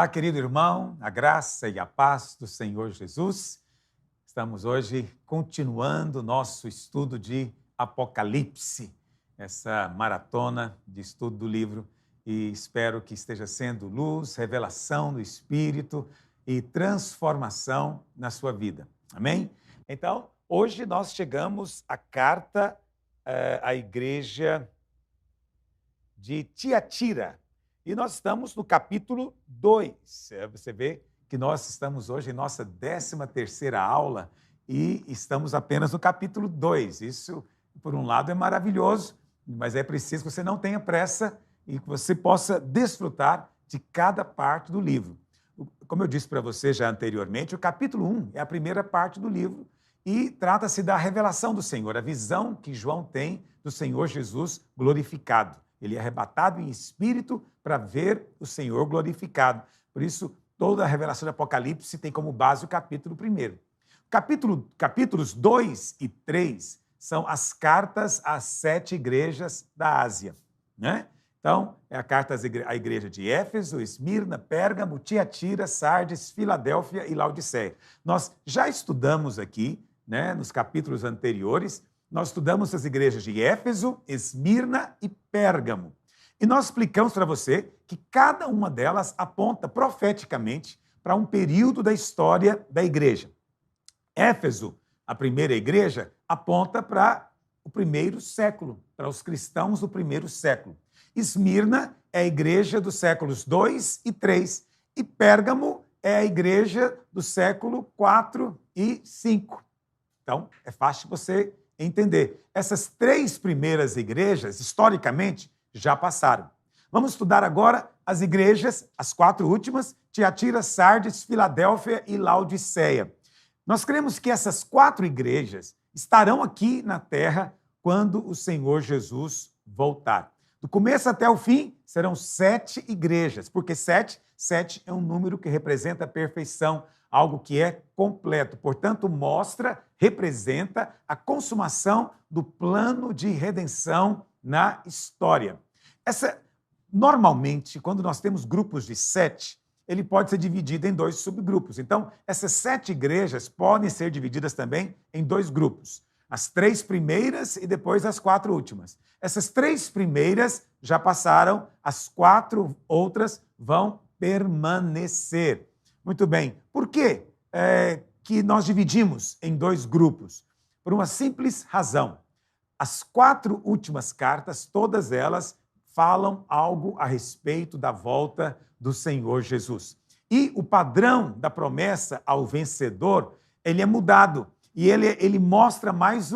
Olá, querido irmão, a graça e a paz do Senhor Jesus. Estamos hoje continuando nosso estudo de Apocalipse, essa maratona de estudo do livro, e espero que esteja sendo luz, revelação do Espírito e transformação na sua vida. Amém? Então, hoje nós chegamos à carta à igreja de Tiatira. E nós estamos no capítulo 2. Você vê que nós estamos hoje em nossa 13ª aula e estamos apenas no capítulo 2. Isso, por um lado, é maravilhoso, mas é preciso que você não tenha pressa e que você possa desfrutar de cada parte do livro. Como eu disse para você já anteriormente, o capítulo 1 é a primeira parte do livro e trata-se da revelação do Senhor, a visão que João tem do Senhor Jesus glorificado. Ele é arrebatado em espírito para ver o Senhor glorificado. Por isso, toda a revelação do Apocalipse tem como base o capítulo 1. Capítulos 2 e 3 são as cartas às 7 igrejas da Ásia, né? Então, é a carta à igreja de Éfeso, Esmirna, Pérgamo, Tiatira, Sardes, Filadélfia e Laodiceia. Nós já estudamos aqui, né, nos capítulos anteriores, nós estudamos as igrejas de Éfeso, Esmirna e Pérgamo. E nós explicamos para você que cada uma delas aponta profeticamente para um período da história da igreja. Éfeso, a primeira igreja, aponta para o primeiro século, para os cristãos do primeiro século. Esmirna é a igreja dos séculos 2 e 3. E Pérgamo é a igreja do século 4 e 5. Então, é fácil você entender. Essas 3 primeiras igrejas, historicamente, já passaram. Vamos estudar agora as igrejas, as 4 últimas, Tiatira, Sardes, Filadélfia e Laodiceia. Nós cremos que essas 4 igrejas estarão aqui na terra quando o Senhor Jesus voltar. Do começo até o fim, serão 7 igrejas, porque 7 é um número que representa a perfeição, algo que é completo. Portanto, representa a consumação do plano de redenção na história. Normalmente, quando nós temos grupos de 7, ele pode ser dividido em 2 subgrupos. Então, essas 7 igrejas podem ser divididas também em 2 grupos. As 3 primeiras e depois as 4 últimas. Essas 3 primeiras já passaram, as 4 outras vão permanecer. Muito bem. Por quê que nós dividimos em 2 grupos? Por uma simples razão. As 4 últimas cartas, todas elas falam algo a respeito da volta do Senhor Jesus. E o padrão da promessa ao vencedor, ele é mudado. E ele mostra mais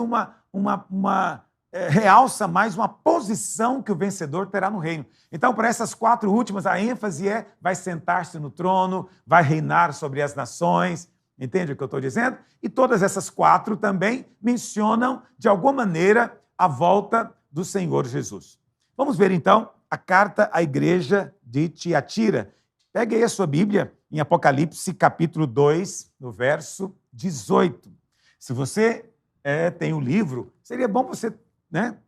realça mais uma posição que o vencedor terá no reino. Então, para essas 4 últimas, a ênfase vai sentar-se no trono, vai reinar sobre as nações. Entende o que eu estou dizendo? E todas essas 4 também mencionam, de alguma maneira, a volta do Senhor Jesus. Vamos ver, então, a carta à igreja de Tiatira. Pegue aí a sua Bíblia em Apocalipse, capítulo 2, no verso 18. Se você tem o livro, seria bom você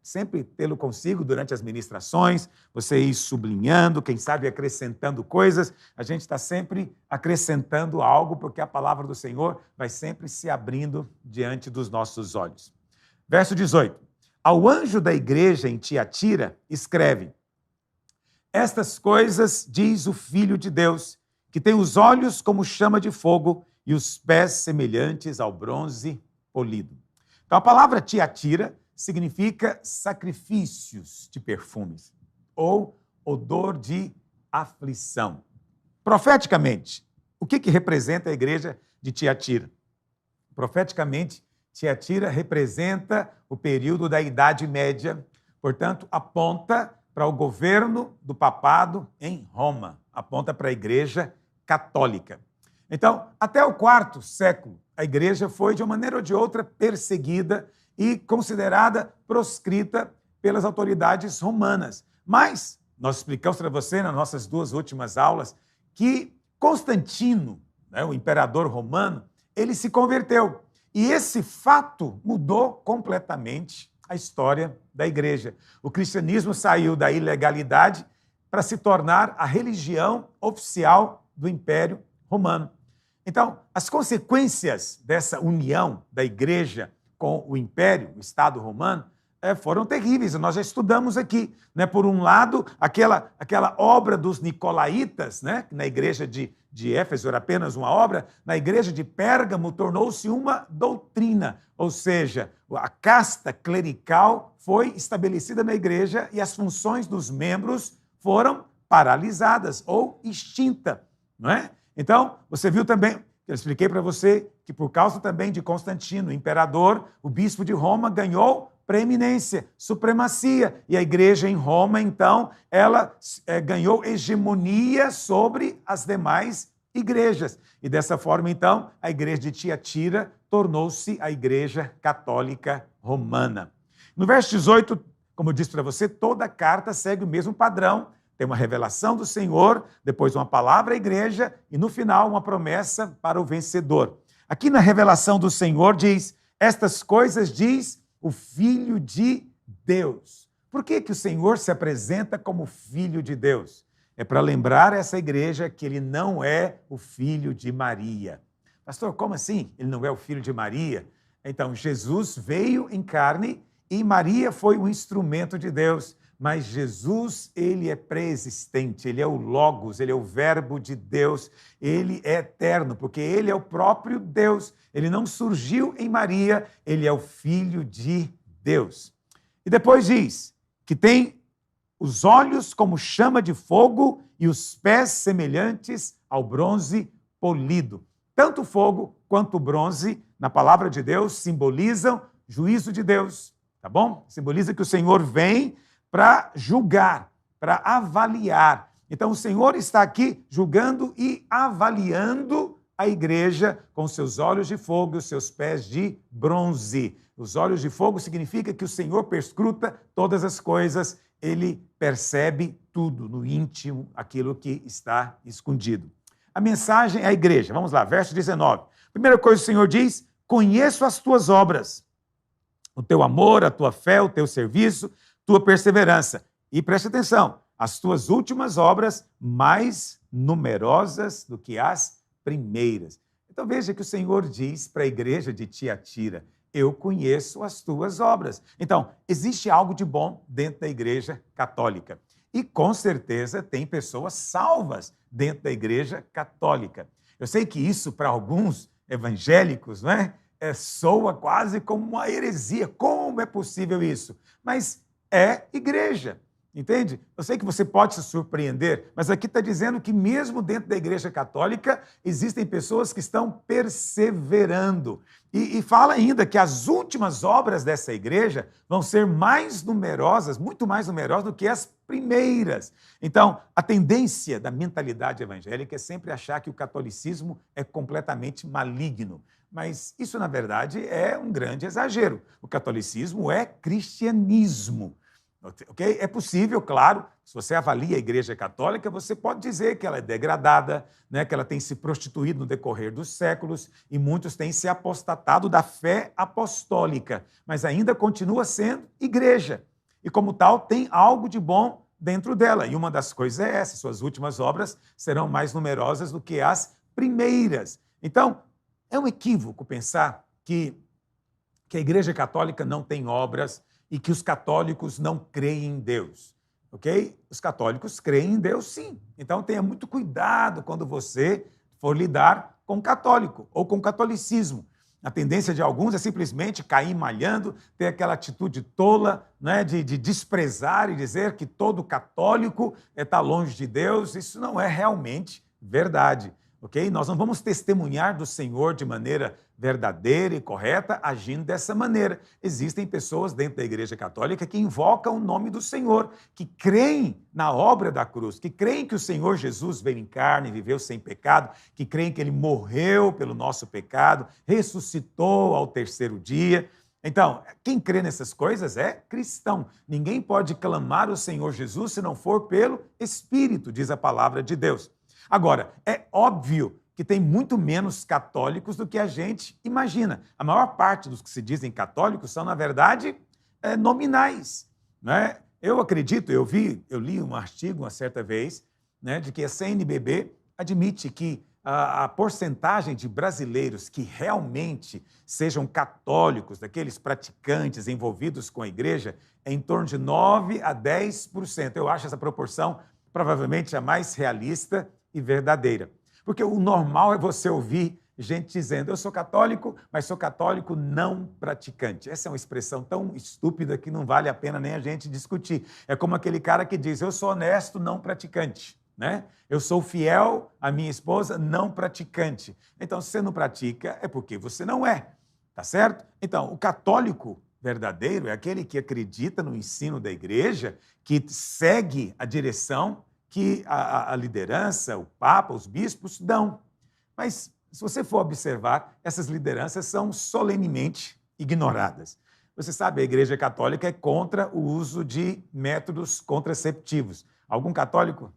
sempre tê-lo consigo durante as ministrações, você ir sublinhando, quem sabe acrescentando coisas. A gente está sempre acrescentando algo, porque a palavra do Senhor vai sempre se abrindo diante dos nossos olhos. Verso 18. Ao anjo da igreja em Tiatira, escreve: estas coisas diz o Filho de Deus, que tem os olhos como chama de fogo e os pés semelhantes ao bronze polido. Então, a palavra Tiatira significa sacrifícios de perfumes ou odor de aflição. Profeticamente, o que representa a igreja de Tiatira? Profeticamente, Tiatira representa o período da Idade Média, portanto, aponta para o governo do papado em Roma, aponta para a igreja católica. Então, até o 4º século, a igreja foi, de uma maneira ou de outra, perseguida e considerada proscrita pelas autoridades romanas. Mas, nós explicamos para você nas nossas 2 últimas aulas que Constantino, o imperador romano, ele se converteu. E esse fato mudou completamente a história da igreja. O cristianismo saiu da ilegalidade para se tornar a religião oficial do Império Romano. Então, as consequências dessa união da igreja com o Império, o Estado Romano, foram terríveis, nós já estudamos aqui. Né? Por um lado, aquela obra dos nicolaítas, né? Na igreja de Éfeso era apenas uma obra, na igreja de Pérgamo tornou-se uma doutrina, ou seja, a casta clerical foi estabelecida na igreja e as funções dos membros foram paralisadas ou extintas. Não é? Então, você viu também, eu expliquei para você que por causa também de Constantino, o imperador, o bispo de Roma ganhou preeminência, supremacia. E a igreja em Roma, então, ela ganhou hegemonia sobre as demais igrejas. E dessa forma, então, a igreja de Tiatira tornou-se a igreja católica romana. No verso 18, como eu disse para você, toda a carta segue o mesmo padrão. Tem uma revelação do Senhor, depois uma palavra à igreja e, no final, uma promessa para o vencedor. Aqui na revelação do Senhor diz, estas coisas diz o Filho de Deus. Por que o Senhor se apresenta como Filho de Deus? É para lembrar essa igreja que ele não é o filho de Maria. Pastor, como assim? Ele não é o filho de Maria? Então, Jesus veio em carne e Maria foi um instrumento de Deus. Mas Jesus, ele é pré-existente, ele é o Logos, ele é o Verbo de Deus, ele é eterno, porque ele é o próprio Deus. Ele não surgiu em Maria, ele é o Filho de Deus. E depois diz que tem os olhos como chama de fogo e os pés semelhantes ao bronze polido. Tanto o fogo quanto o bronze, na palavra de Deus, simbolizam juízo de Deus, tá bom? Simboliza que o Senhor vem para julgar, para avaliar. Então, o Senhor está aqui julgando e avaliando a igreja com seus olhos de fogo e os seus pés de bronze. Os olhos de fogo significa que o Senhor perscruta todas as coisas, ele percebe tudo no íntimo, aquilo que está escondido. A mensagem é a igreja. Vamos lá, verso 19. Primeira coisa que o Senhor diz, conheço as tuas obras, o teu amor, a tua fé, o teu serviço, tua perseverança. E preste atenção, as tuas últimas obras mais numerosas do que as primeiras. Então veja que o Senhor diz para a igreja de Tiatira, eu conheço as tuas obras. Então, existe algo de bom dentro da igreja católica. E com certeza tem pessoas salvas dentro da igreja católica. Eu sei que isso para alguns evangélicos, não é? Soa quase como uma heresia. Como é possível isso? Mas é igreja, entende? Eu sei que você pode se surpreender, mas aqui está dizendo que mesmo dentro da igreja católica existem pessoas que estão perseverando. E fala ainda que as últimas obras dessa igreja vão ser mais numerosas, muito mais numerosas do que as primeiras. Então, a tendência da mentalidade evangélica é sempre achar que o catolicismo é completamente maligno. Mas isso, na verdade, é um grande exagero. O catolicismo é cristianismo. Okay? É possível, claro, se você avalia a Igreja Católica, você pode dizer que ela é degradada, né, que ela tem se prostituído no decorrer dos séculos e muitos têm se apostatado da fé apostólica, mas ainda continua sendo igreja. E, como tal, tem algo de bom dentro dela. E uma das coisas é essa, suas últimas obras serão mais numerosas do que as primeiras. Então, é um equívoco pensar que a Igreja Católica não tem obras e que os católicos não creem em Deus, ok? Os católicos creem em Deus, sim. Então, tenha muito cuidado quando você for lidar com o católico ou com o catolicismo. A tendência de alguns é simplesmente cair malhando, ter aquela atitude tola, né, de desprezar e dizer que todo católico está longe de Deus. Isso não é realmente verdade. Okay? Nós não vamos testemunhar do Senhor de maneira verdadeira e correta, agindo dessa maneira. Existem pessoas dentro da Igreja Católica que invocam o nome do Senhor, que creem na obra da cruz, que creem que o Senhor Jesus veio em carne, viveu sem pecado, que creem que Ele morreu pelo nosso pecado, ressuscitou ao terceiro dia. Então, quem crê nessas coisas é cristão. Ninguém pode clamar o Senhor Jesus se não for pelo Espírito, diz a palavra de Deus. Agora, é óbvio que tem muito menos católicos do que a gente imagina. A maior parte dos que se dizem católicos são, na verdade, nominais. Né? Eu acredito, eu li um artigo uma certa vez, né, de que a CNBB admite que a porcentagem de brasileiros que realmente sejam católicos, daqueles praticantes envolvidos com a igreja, é em torno de 9 a 10%. Eu acho essa proporção provavelmente a mais realista e verdadeira. Porque o normal é você ouvir gente dizendo, eu sou católico, mas sou católico não praticante. Essa é uma expressão tão estúpida que não vale a pena nem a gente discutir. É como aquele cara que diz, eu sou honesto não praticante, né? Eu sou fiel à minha esposa não praticante. Então, se você não pratica, é porque você não é, tá certo? Então, o católico verdadeiro é aquele que acredita no ensino da igreja, que segue a direção que a liderança, o Papa, os bispos dão. Mas, se você for observar, essas lideranças são solenemente ignoradas. Você sabe, a Igreja Católica é contra o uso de métodos contraceptivos. Algum católico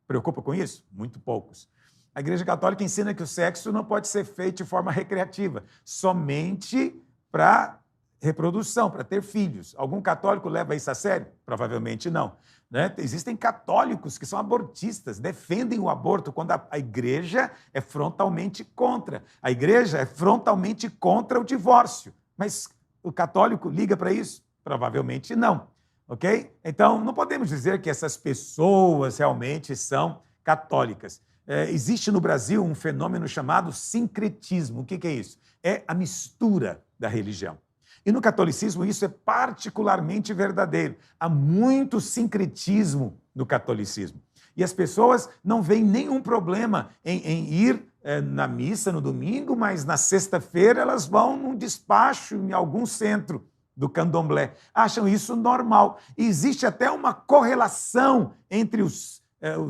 preocupa com isso? Muito poucos. A Igreja Católica ensina que o sexo não pode ser feito de forma recreativa, somente para reprodução, para ter filhos. Algum católico leva isso a sério? Provavelmente não. Né? Existem católicos que são abortistas, defendem o aborto, quando a igreja é frontalmente contra. A igreja é frontalmente contra o divórcio. Mas o católico liga para isso? Provavelmente não. Ok? Então, não podemos dizer que essas pessoas realmente são católicas. Existe no Brasil um fenômeno chamado sincretismo. O que é isso? É a mistura da religião. E no catolicismo isso é particularmente verdadeiro. Há muito sincretismo no catolicismo. E as pessoas não veem nenhum problema em ir na missa no domingo, mas na sexta-feira elas vão num despacho em algum centro do candomblé. Acham isso normal. E existe até uma correlação entre os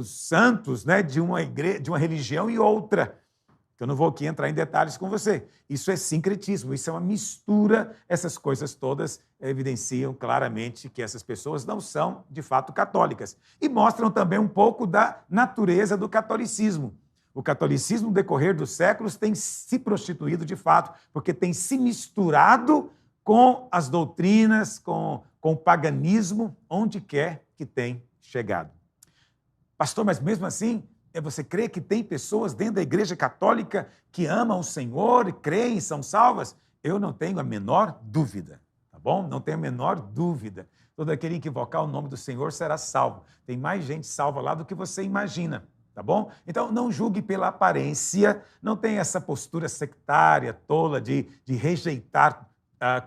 santos, né, de uma religião e outra. Eu não vou aqui entrar em detalhes com você. Isso é sincretismo, isso é uma mistura. Essas coisas todas evidenciam claramente que essas pessoas não são, de fato, católicas. E mostram também um pouco da natureza do catolicismo. O catolicismo, no decorrer dos séculos, tem se prostituído, de fato, porque tem se misturado com as doutrinas, com o paganismo, onde quer que tem chegado. Pastor, mas mesmo assim, você crê que tem pessoas dentro da Igreja Católica que amam o Senhor, creem, são salvas? Eu não tenho a menor dúvida, tá bom? Não tenho a menor dúvida. Todo aquele que invocar o nome do Senhor será salvo. Tem mais gente salva lá do que você imagina, tá bom? Então, não julgue pela aparência, não tenha essa postura sectária, tola, de rejeitar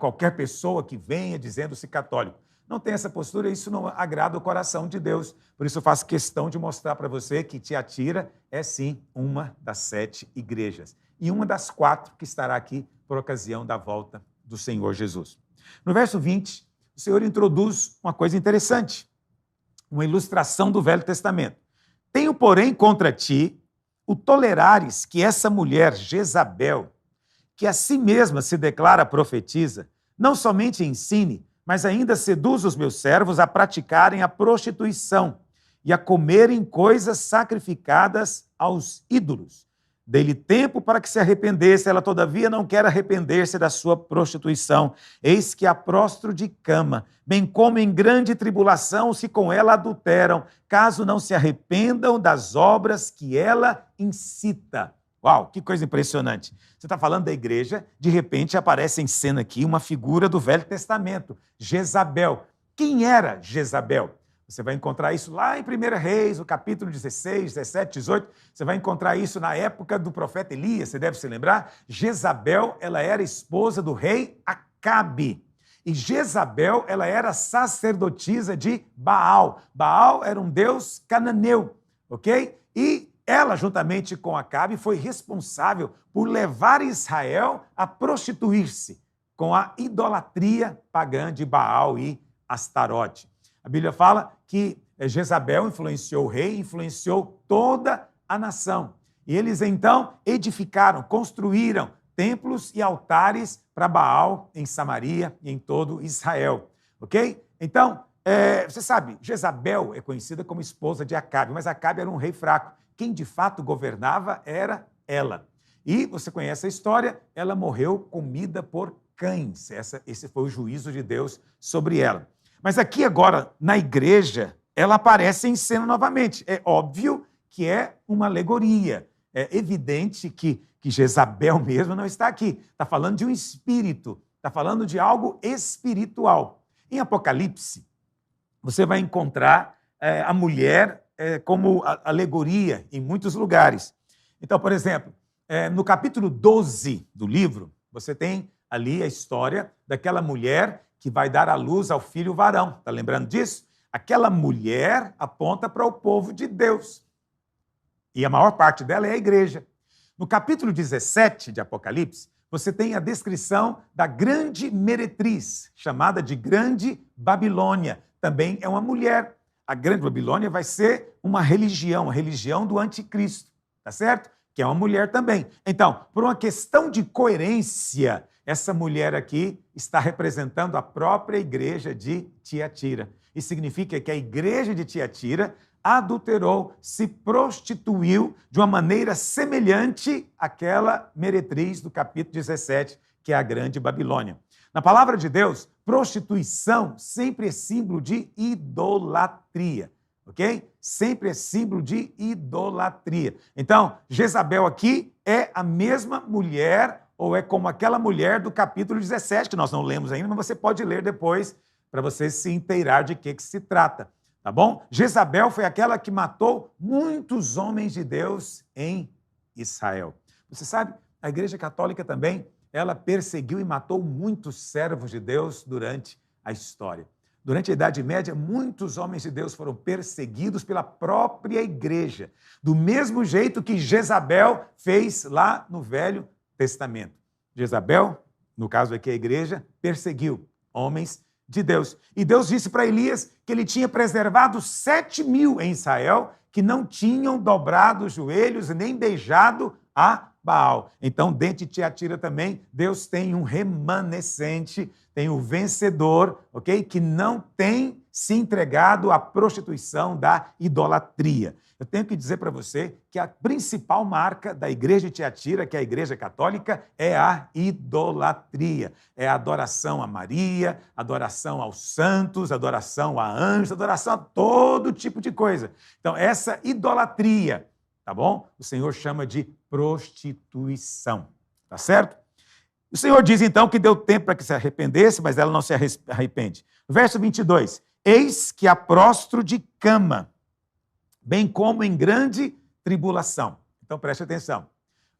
qualquer pessoa que venha dizendo-se católico. Não tem essa postura, isso não agrada o coração de Deus. Por isso eu faço questão de mostrar para você que Tiatira é sim uma das 7 igrejas. E uma das 4 que estará aqui por ocasião da volta do Senhor Jesus. No verso 20, o Senhor introduz uma coisa interessante, uma ilustração do Velho Testamento. Tenho, porém, contra ti o tolerares que essa mulher, Jezabel, que a si mesma se declara profetisa, não somente ensine, mas ainda seduz os meus servos a praticarem a prostituição e a comerem coisas sacrificadas aos ídolos. Dei-lhe tempo para que se arrependesse, ela todavia não quer arrepender-se da sua prostituição. Eis que a prostro de cama, bem como em grande tribulação se com ela adulteram, caso não se arrependam das obras que ela incita. Uau, que coisa impressionante. Você está falando da igreja, de repente aparece em cena aqui uma figura do Velho Testamento, Jezabel. Quem era Jezabel? Você vai encontrar isso lá em 1 Reis, no capítulo 16, 17, 18. Você vai encontrar isso na época do profeta Elias, você deve se lembrar. Jezabel, ela era esposa do rei Acabe. E Jezabel, ela era sacerdotisa de Baal. Baal era um deus cananeu, ok? E ela, juntamente com Acabe, foi responsável por levar Israel a prostituir-se com a idolatria pagã de Baal e Astarote. A Bíblia fala que Jezabel influenciou o rei, influenciou toda a nação. E eles, então, edificaram, construíram templos e altares para Baal em Samaria e em todo Israel, ok? Então, você sabe, Jezabel é conhecida como esposa de Acabe, mas Acabe era um rei fraco. Quem de fato governava era ela. E você conhece a história, ela morreu comida por cães. Esse foi o juízo de Deus sobre ela. Mas aqui agora, na igreja, ela aparece em cena novamente. É óbvio que é uma alegoria. É evidente que Jezabel mesmo não está aqui. Está falando de um espírito, está falando de algo espiritual. Em Apocalipse, você vai encontrar a mulher como alegoria em muitos lugares. Então, por exemplo, no capítulo 12 do livro, você tem ali a história daquela mulher que vai dar à luz ao filho varão. Está lembrando disso? Aquela mulher aponta para o povo de Deus. E a maior parte dela é a igreja. No capítulo 17 de Apocalipse, você tem a descrição da grande meretriz, chamada de Grande Babilônia. Também é uma mulher. A Grande Babilônia vai ser uma religião, a religião do anticristo, tá certo? Que é uma mulher também. Então, por uma questão de coerência, essa mulher aqui está representando a própria igreja de Tiatira. Isso significa que a igreja de Tiatira adulterou, se prostituiu de uma maneira semelhante àquela meretriz do capítulo 17, que é a Grande Babilônia. Na palavra de Deus, prostituição sempre é símbolo de idolatria, ok? Sempre é símbolo de idolatria. Então, Jezabel aqui é a mesma mulher, ou é como aquela mulher do capítulo 17, que nós não lemos ainda, mas você pode ler depois para você se inteirar de que se trata. Tá bom? Jezabel foi aquela que matou muitos homens de Deus em Israel. Você sabe, a Igreja Católica também, ela perseguiu e matou muitos servos de Deus durante a história. Durante a Idade Média, muitos homens de Deus foram perseguidos pela própria igreja, do mesmo jeito que Jezabel fez lá no Velho Testamento. Jezabel, no caso aqui a igreja, perseguiu homens de Deus. E Deus disse para Elias que ele tinha preservado 7.000 em Israel que não tinham dobrado os joelhos e nem beijado a Baal. Então, dentro de Tiatira também, Deus tem um remanescente, tem o vencedor, ok? Que não tem se entregado à prostituição da idolatria. Eu tenho que dizer para você que a principal marca da igreja de Tiatira, que é a igreja católica, é a idolatria. É a adoração a Maria, adoração aos santos, adoração a anjos, adoração a todo tipo de coisa. Então, essa idolatria, tá bom? O Senhor chama de prostituição, tá certo? O Senhor diz, então, que deu tempo para que se arrependesse, mas ela não se arrepende. Verso 22, eis que a prostro de cama, bem como em grande tribulação. Então, preste atenção.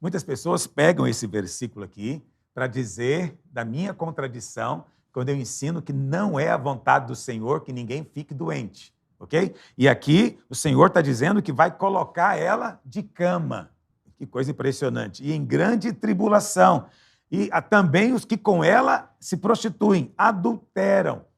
Muitas pessoas pegam esse versículo aqui para dizer da minha contradição, quando eu ensino que não é a vontade do Senhor que ninguém fique doente, ok? E aqui o Senhor está dizendo que vai colocar ela de cama. Que coisa impressionante. E em grande tribulação. E também os que com ela se prostituem, adulteram.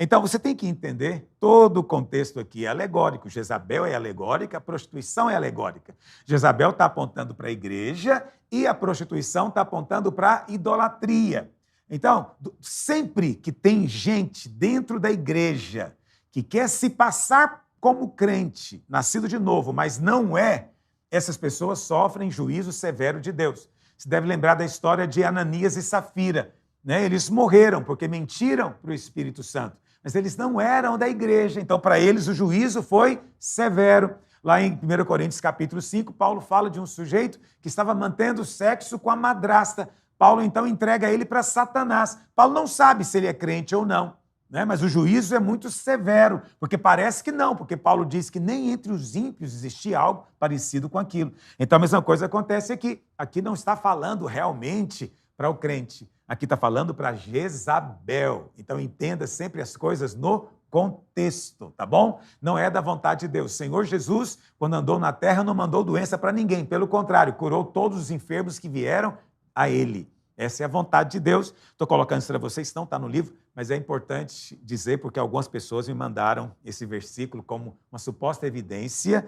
Então, você tem que entender, todo o contexto aqui é alegórico. Jezabel é alegórica, a prostituição é alegórica. Jezabel está apontando para a igreja e a prostituição está apontando para a idolatria. Então, sempre que tem gente dentro da igreja que quer se passar como crente, nascido de novo, mas não é, essas pessoas sofrem juízo severo de Deus. Você deve lembrar da história de Ananias e Safira, né? Eles morreram porque mentiram para o Espírito Santo. Mas eles não eram da igreja, então para eles o juízo foi severo. Lá em 1 Coríntios capítulo 5, Paulo fala de um sujeito que estava mantendo sexo com a madrasta. Paulo então entrega ele para Satanás. Paulo não sabe se ele é crente ou não, né? Mas o juízo é muito severo, porque parece que não, porque Paulo diz que nem entre os ímpios existia algo parecido com aquilo. Então a mesma coisa acontece aqui. Aqui não está falando realmente para o crente. Aqui está falando para Jezabel. Então, entenda sempre as coisas no contexto, tá bom? Não é da vontade de Deus. O Senhor Jesus, quando andou na terra, não mandou doença para ninguém. Pelo contrário, curou todos os enfermos que vieram a ele. Essa é a vontade de Deus. Estou colocando isso para vocês, não está no livro, mas é importante dizer porque algumas pessoas me mandaram esse versículo como uma suposta evidência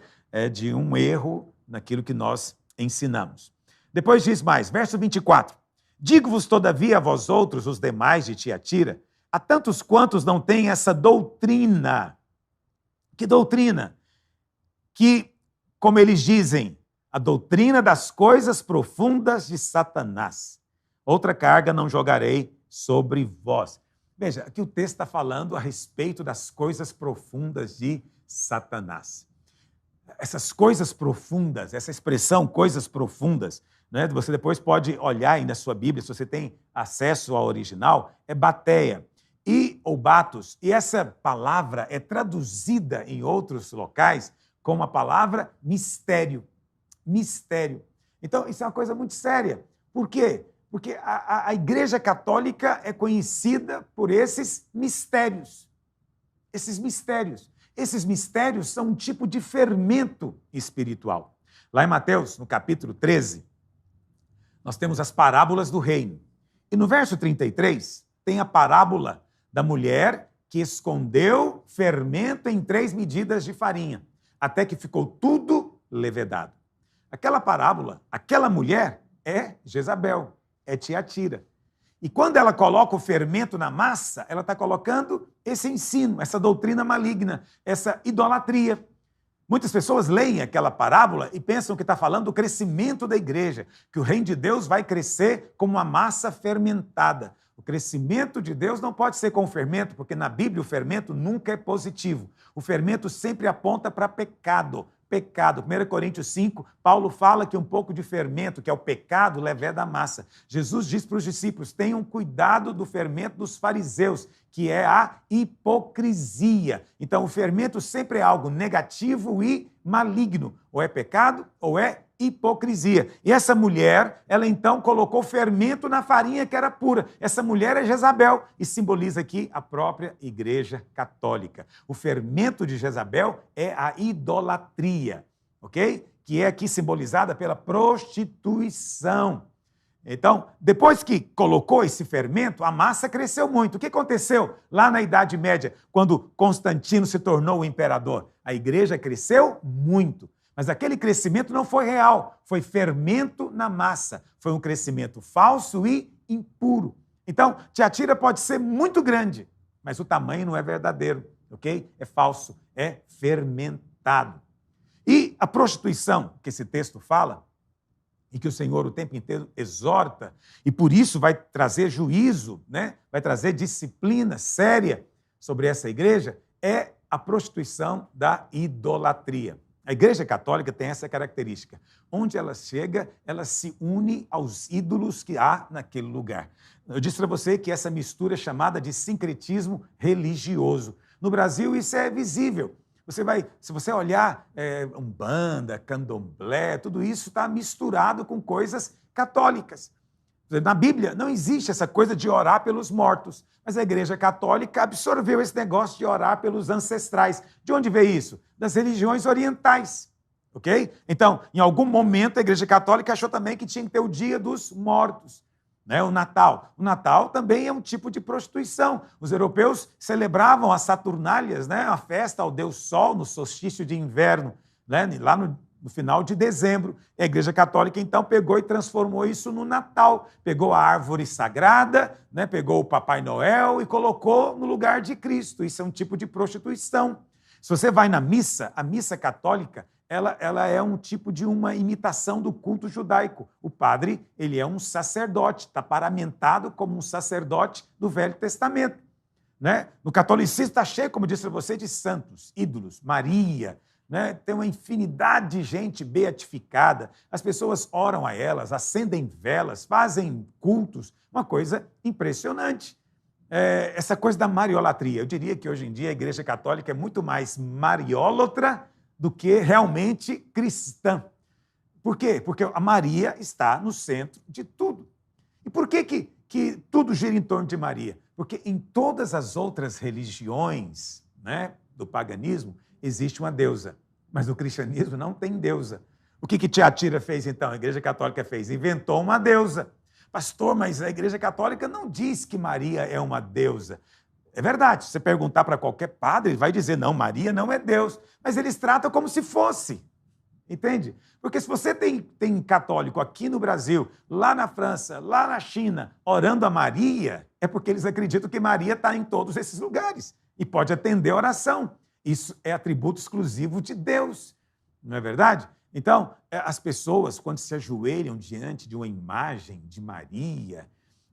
de um erro naquilo que nós ensinamos. Depois diz mais, verso 24. Digo-vos, todavia, a vós outros, os demais de Tiatira, a tantos quantos não têm essa doutrina. Que doutrina? Que, como eles dizem, a doutrina das coisas profundas de Satanás. Outra carga não jogarei sobre vós. Veja, aqui o texto está falando a respeito das coisas profundas de Satanás. essas coisas profundas, essa expressão coisas profundas, né? Você depois pode olhar aí na sua Bíblia, se você tem acesso ao original, é bateia ou batos. E essa palavra é traduzida em outros locais como a palavra mistério. Mistério. Então, isso é uma coisa muito séria. Por quê? Porque a Igreja Católica é conhecida por esses mistérios. Esses mistérios. Esses mistérios são um tipo de fermento espiritual. Lá em Mateus, no capítulo 13, nós temos as parábolas do reino. E no verso 33, tem a parábola da mulher que escondeu fermento em 3 medidas de farinha, até que ficou tudo levedado. Aquela parábola, aquela mulher é Jezabel, é Tiatira. E quando ela coloca o fermento na massa, ela está colocando esse ensino, essa doutrina maligna, essa idolatria. Muitas pessoas leem aquela parábola e pensam que está falando do crescimento da igreja, que o reino de Deus vai crescer como uma massa fermentada. O crescimento de Deus não pode ser com fermento, porque na Bíblia o fermento nunca é positivo. O fermento sempre aponta para pecado. Pecado. 1 Coríntios 5, Paulo fala que um pouco de fermento, que é o pecado, leveda a massa. Jesus diz para os discípulos, tenham cuidado do fermento dos fariseus, que é a hipocrisia. Então, o fermento sempre é algo negativo e maligno. Ou é pecado, ou é hipocrisia. E essa mulher, ela então colocou fermento na farinha que era pura. Essa mulher é Jezabel e simboliza aqui a própria Igreja Católica. O fermento de Jezabel é a idolatria, ok? Que é aqui simbolizada pela prostituição. Então, depois que colocou esse fermento, a massa cresceu muito. O que aconteceu lá na Idade Média, quando Constantino se tornou o imperador? A igreja cresceu muito. Mas aquele crescimento não foi real, foi fermento na massa. Foi um crescimento falso e impuro. Então, Tiatira pode ser muito grande, mas o tamanho não é verdadeiro, ok? É falso, é fermentado. E a prostituição, que esse texto fala, e que o Senhor o tempo inteiro exorta, e por isso vai trazer juízo, né? Vai trazer disciplina séria sobre essa igreja, é a prostituição da idolatria. A Igreja Católica tem essa característica. Onde ela chega, ela se une aos ídolos que há naquele lugar. Eu disse para você que essa mistura é chamada de sincretismo religioso. No Brasil, isso é visível. Se você olhar Umbanda, Candomblé, tudo isso está misturado com coisas católicas. Na Bíblia não existe essa coisa de orar pelos mortos, mas a Igreja Católica absorveu esse negócio de orar pelos ancestrais. De onde veio isso? Das religiões orientais, ok? Então, em algum momento, a Igreja Católica achou também que tinha que ter o Dia dos Mortos, né? O Natal. O Natal também é um tipo de prostituição. Os europeus celebravam as Saturnálias, né? A festa ao Deus Sol no solstício de inverno, né? Lá no final de dezembro. A Igreja Católica, então, pegou e transformou isso no Natal. Pegou a árvore sagrada, né? Pegou o Papai Noel e colocou no lugar de Cristo. Isso é um tipo de prostituição. Se você vai na missa, a missa católica, ela é um tipo de uma imitação do culto judaico. O padre, ele é um sacerdote, está paramentado como um sacerdote do Velho Testamento, né? No catolicismo está cheio, como disse para você, de santos, ídolos, Maria, né? Tem uma infinidade de gente beatificada, as pessoas oram a elas, acendem velas, fazem cultos, uma coisa impressionante. Essa coisa da mariolatria, eu diria que hoje em dia a Igreja Católica é muito mais mariólatra do que realmente cristã. Por quê? Porque a Maria está no centro de tudo. E por que tudo gira em torno de Maria? Porque em todas as outras religiões, né, do paganismo, existe uma deusa, mas no cristianismo não tem deusa. O que Tiatira fez, então? A Igreja Católica fez? Inventou uma deusa. Pastor, mas a Igreja Católica não diz que Maria é uma deusa. É verdade, se você perguntar para qualquer padre, ele vai dizer, não, Maria não é Deus, mas eles tratam como se fosse, entende? Porque se você tem católico aqui no Brasil, lá na França, lá na China, orando a Maria, é porque eles acreditam que Maria está em todos esses lugares e pode atender a oração. Isso é atributo exclusivo de Deus, não é verdade? Então, as pessoas, quando se ajoelham diante de uma imagem de Maria,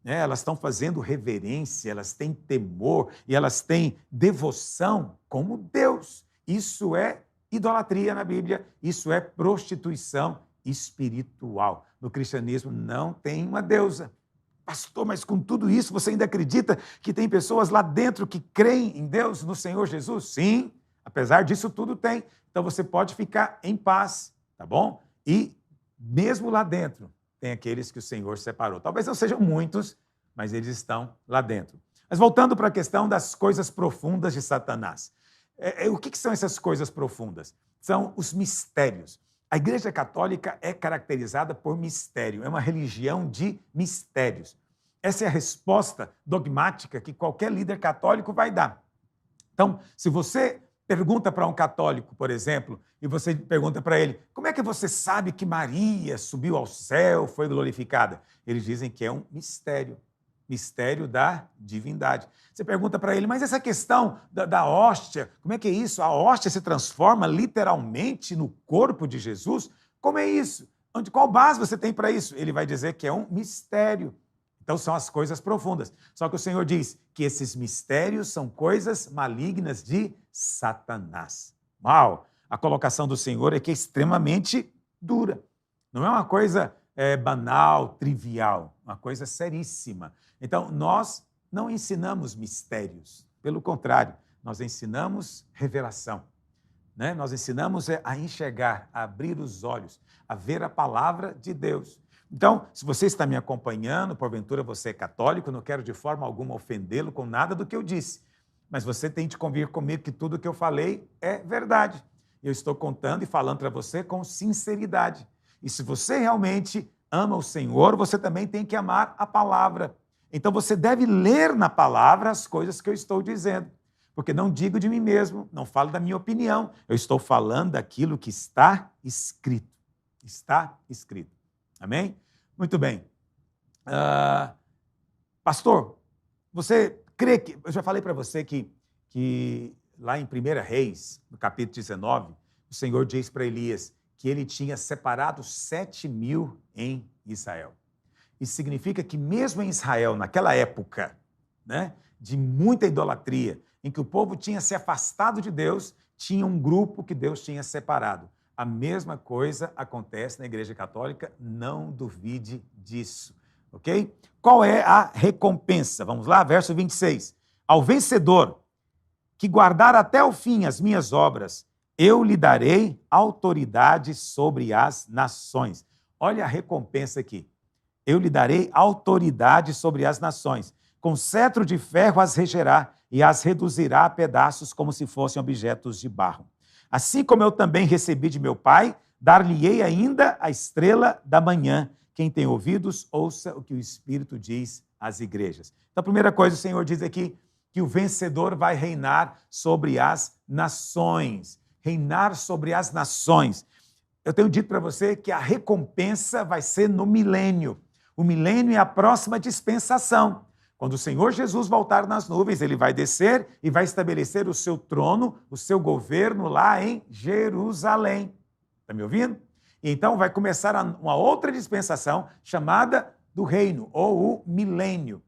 elas estão fazendo reverência, elas têm temor e elas têm devoção como Deus. Isso é idolatria na Bíblia, isso é prostituição espiritual. No cristianismo não tem uma deusa. Pastor, mas com tudo isso, você ainda acredita que tem pessoas lá dentro que creem em Deus, no Senhor Jesus? Sim, apesar disso tudo tem. Então você pode ficar em paz, tá bom? E mesmo lá dentro, tem aqueles que o Senhor separou. Talvez não sejam muitos, mas eles estão lá dentro. Mas voltando para a questão das coisas profundas de Satanás. O que são essas coisas profundas? São os mistérios. A Igreja Católica é caracterizada por mistério, é uma religião de mistérios. Essa é a resposta dogmática que qualquer líder católico vai dar. Então, se você pergunta para um católico, por exemplo, e você pergunta para ele, como é que você sabe que Maria subiu ao céu, foi glorificada? Eles dizem que é um mistério. Mistério da divindade. Você pergunta para ele, mas essa questão da hóstia, como é que é isso? A hóstia se transforma literalmente no corpo de Jesus? Como é isso? Qual base você tem para isso? Ele vai dizer que é um mistério. Então são as coisas profundas. Só que o Senhor diz que esses mistérios são coisas malignas de Satanás. Uau! A colocação do Senhor é que é extremamente dura. Não é uma coisa banal, trivial, uma coisa seríssima. Então, nós não ensinamos mistérios, pelo contrário, nós ensinamos revelação. Né? Nós ensinamos a enxergar, a abrir os olhos, a ver a palavra de Deus. Então, se você está me acompanhando, porventura você é católico, não quero de forma alguma ofendê-lo com nada do que eu disse, mas você tem de convir comigo que tudo o que eu falei é verdade. Eu estou contando e falando para você com sinceridade. E se você realmente ama o Senhor, você também tem que amar a palavra. Então você deve ler na palavra as coisas que eu estou dizendo. Porque não digo de mim mesmo, não falo da minha opinião, eu estou falando daquilo que está escrito. Está escrito. Amém? Muito bem. Pastor, você crê que... Eu já falei para você que lá em 1 Reis, no capítulo 19, o Senhor diz para Elias que ele tinha separado 7.000 em Israel. Isso significa que mesmo em Israel, naquela época, né, de muita idolatria, em que o povo tinha se afastado de Deus, tinha um grupo que Deus tinha separado. A mesma coisa acontece na Igreja Católica, não duvide disso, ok? Qual é a recompensa? Vamos lá, verso 26. Ao vencedor que guardar até o fim as minhas obras, eu lhe darei autoridade sobre as nações. Olha a recompensa aqui. Eu lhe darei autoridade sobre as nações. Com cetro de ferro as regerá e as reduzirá a pedaços como se fossem objetos de barro. Assim como eu também recebi de meu Pai, dar-lhe-ei ainda a estrela da manhã. Quem tem ouvidos, ouça o que o Espírito diz às igrejas. Então, a primeira coisa, o Senhor diz aqui que o vencedor vai reinar sobre as nações. Reinar sobre as nações. Eu tenho dito para você que a recompensa vai ser no milênio. O milênio é a próxima dispensação. Quando o Senhor Jesus voltar nas nuvens, ele vai descer e vai estabelecer o seu trono, o seu governo lá em Jerusalém. Está me ouvindo? E então vai começar uma outra dispensação chamada do reino, ou o milênio.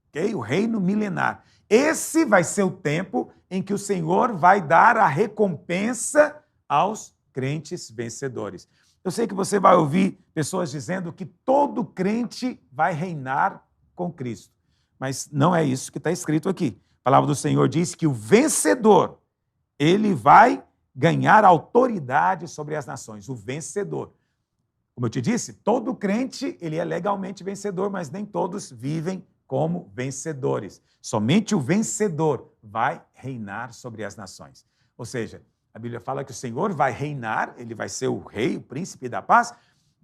Okay? O reino milenar. Esse vai ser o tempo em que o Senhor vai dar a recompensa aos crentes vencedores. Eu sei que você vai ouvir pessoas dizendo que todo crente vai reinar com Cristo, mas não é isso que está escrito aqui. A palavra do Senhor diz que o vencedor, ele vai ganhar autoridade sobre as nações, o vencedor. Como eu te disse, todo crente, ele é legalmente vencedor, mas nem todos vivem como vencedores. Somente o vencedor vai reinar sobre as nações. Ou seja, a Bíblia fala que o Senhor vai reinar, ele vai ser o rei, o príncipe da paz,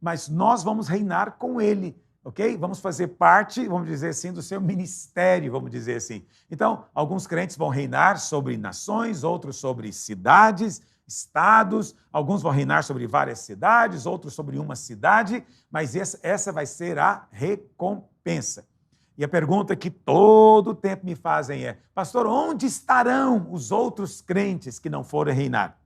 mas nós vamos reinar com ele, ok? Vamos fazer parte, vamos dizer assim, do seu ministério, vamos dizer assim. Então, alguns crentes vão reinar sobre nações, outros sobre cidades, estados, alguns vão reinar sobre várias cidades, outros sobre uma cidade, mas essa vai ser a recompensa. E a pergunta que todo tempo me fazem é, pastor, onde estarão os outros crentes que não forem reinar?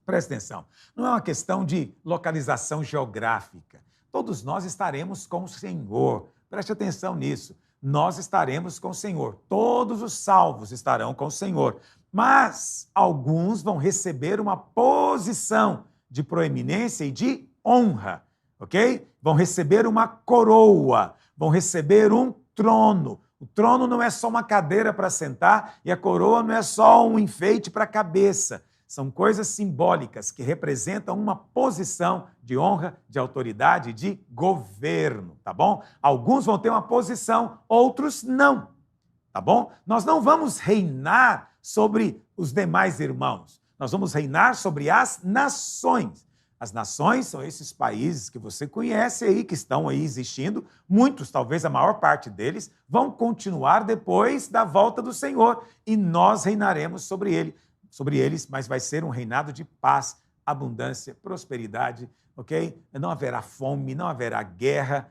Presta atenção, não é uma questão de localização geográfica. Todos nós estaremos com o Senhor. Preste atenção nisso. nós estaremos com o Senhor. Todos os salvos estarão com o Senhor. Mas alguns vão receber uma posição de proeminência e de honra, ok? Vão receber uma coroa, vão receber um trono. O trono não é só uma cadeira para sentar e a coroa não é só um enfeite para a cabeça. São coisas simbólicas que representam uma posição de honra, de autoridade, de governo, tá bom? Alguns vão ter uma posição, outros não, tá bom? Nós não vamos reinar sobre os demais irmãos. Nós vamos reinar sobre as nações. As nações são esses países que você conhece aí, que estão aí existindo. Muitos, talvez a maior parte deles, vão continuar depois da volta do Senhor e nós reinaremos sobre eles, mas vai ser um reinado de paz, abundância, prosperidade, ok? Não haverá fome, não haverá guerra,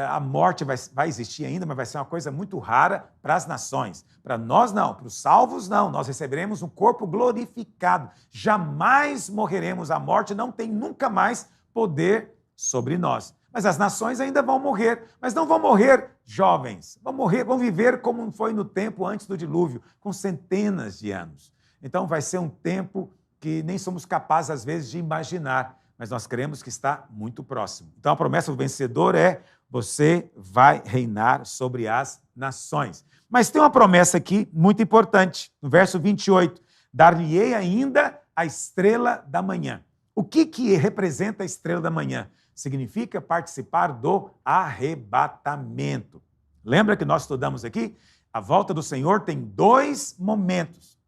a morte vai existir ainda, mas vai ser uma coisa muito rara para as nações. Para nós não, para os salvos não, nós receberemos um corpo glorificado, jamais morreremos, a morte não tem nunca mais poder sobre nós. Mas as nações ainda vão morrer, mas não vão morrer jovens, vão viver como foi no tempo antes do dilúvio, com centenas de anos. Então vai ser um tempo que nem somos capazes, às vezes, de imaginar, mas nós cremos que está muito próximo. Então a promessa do vencedor é: você vai reinar sobre as nações. Mas tem uma promessa aqui muito importante, no verso 28, dar-lhe-ei ainda a estrela da manhã. O que representa a estrela da manhã? Significa participar do arrebatamento. Lembra que nós estudamos aqui? A volta do Senhor tem dois momentos.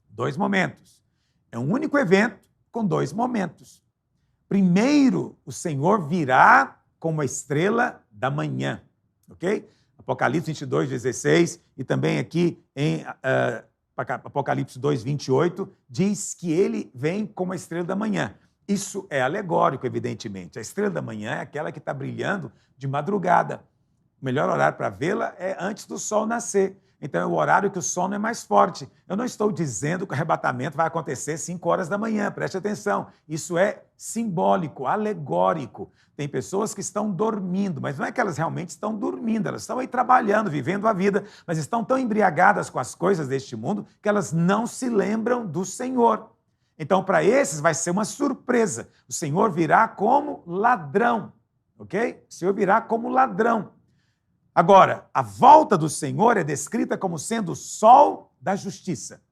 Dois momentos. É um único evento com dois momentos. Primeiro, o Senhor virá como a estrela da manhã, ok? Apocalipse 22, 16 e também aqui em Apocalipse 2, 28, diz que ele vem como a estrela da manhã. Isso é alegórico, evidentemente. A estrela da manhã é aquela que está brilhando de madrugada. O melhor horário para vê-la é antes do sol nascer. Então é o horário que o sono é mais forte. Eu não estou dizendo que o arrebatamento vai acontecer 5 horas da manhã, preste atenção. Isso é simbólico, alegórico. Tem pessoas que estão dormindo, mas não é que elas realmente estão dormindo, elas estão aí trabalhando, vivendo a vida, mas estão tão embriagadas com as coisas deste mundo que elas não se lembram do Senhor. Então, para esses vai ser uma surpresa. O Senhor virá como ladrão, ok? O Senhor virá como ladrão. Agora, a volta do Senhor é descrita como sendo o sol da justiça.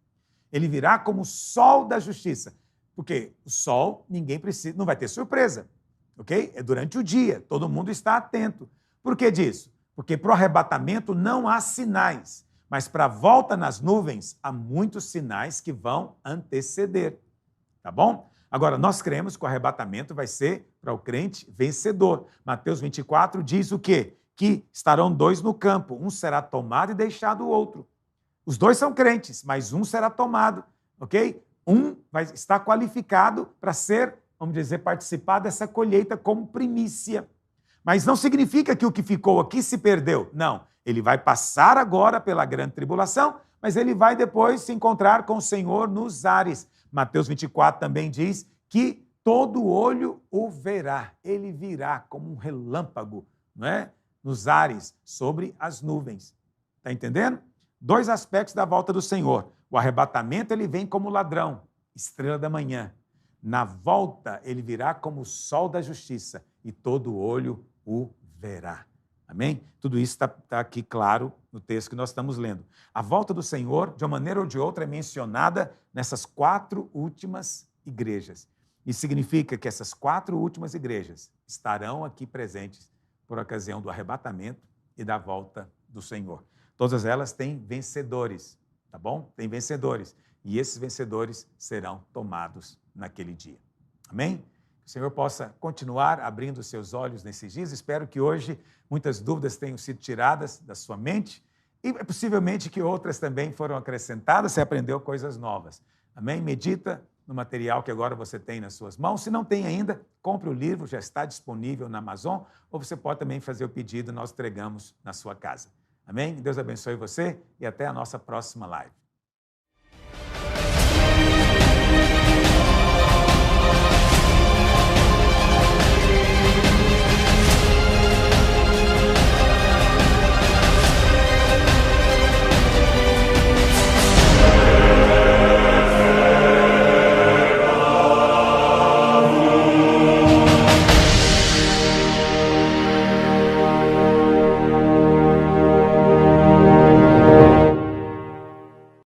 Ele virá como o sol da justiça. Porque o sol, ninguém precisa, não vai ter surpresa, ok? É durante o dia, todo mundo está atento. Por que disso? Porque para o arrebatamento não há sinais, mas para a volta nas nuvens há muitos sinais que vão anteceder, tá bom? Agora, nós cremos que o arrebatamento vai ser para o crente vencedor. Mateus 24 diz o quê? Que estarão 2 no campo, um será tomado e deixado o outro. Os 2 são crentes, mas um será tomado, ok? Um vai estar qualificado para ser, vamos dizer, participar dessa colheita como primícia. Mas não significa que o que ficou aqui se perdeu. Não, ele vai passar agora pela grande tribulação, mas ele vai depois se encontrar com o Senhor nos ares. Mateus 24 também diz que todo olho o verá. Ele virá como um relâmpago, não é? Nos ares, sobre as nuvens. Está entendendo? 2 aspectos da volta do Senhor. O arrebatamento, ele vem como ladrão, estrela da manhã. Na volta, ele virá como o sol da justiça e todo olho o verá. Amém? Tudo isso está aqui claro no texto que nós estamos lendo. A volta do Senhor, de uma maneira ou de outra, é mencionada nessas 4 últimas igrejas. Isso significa que essas 4 últimas igrejas estarão aqui presentes por ocasião do arrebatamento e da volta do Senhor. Todas elas têm vencedores, tá bom? Tem vencedores. E esses vencedores serão tomados naquele dia. Amém? Que o Senhor possa continuar abrindo os seus olhos nesses dias. Espero que hoje muitas dúvidas tenham sido tiradas da sua mente e possivelmente que outras também foram acrescentadas, você aprendeu coisas novas. Amém? Medita no material que agora você tem nas suas mãos. Se não tem ainda, compre o livro, já está disponível na Amazon, ou você pode também fazer o pedido, nós entregamos na sua casa. Amém? Deus abençoe você e até a nossa próxima live.